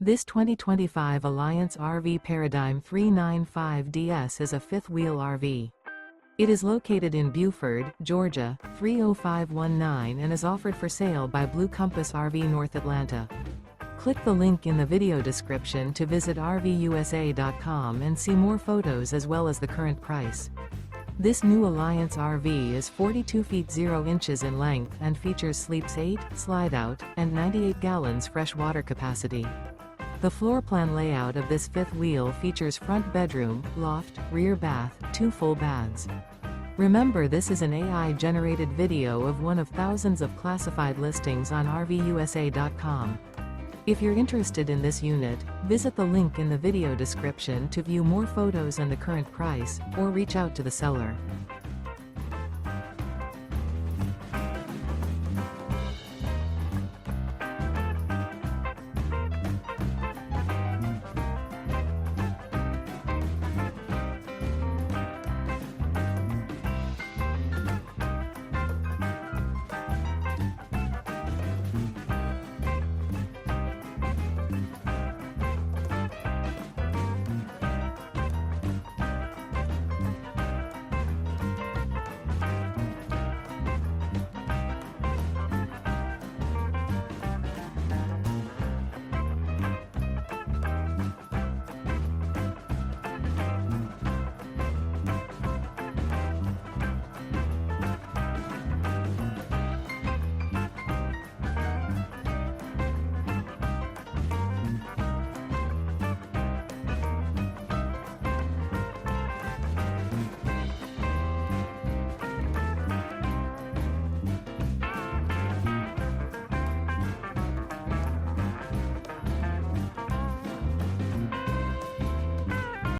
This 2025 Alliance RV Paradigm 395DS is a fifth-wheel RV. It is located in Buford, Georgia, 30519 and is offered for sale by Blue Compass RV North Atlanta. Click the link in the video description to visit RVUSA.com and see more photos as well as the current price. This new Alliance RV is 42 feet 0 inches in length and features sleeps 8, slide-out, and 98 gallons fresh water capacity. The floor plan layout of this fifth wheel features front bedroom, loft, rear bath, 2 full baths. Remember, this is an AI-generated video of one of thousands of classified listings on RVUSA.com. If you're interested in this unit, visit the link in the video description to view more photos and the current price, or reach out to the seller.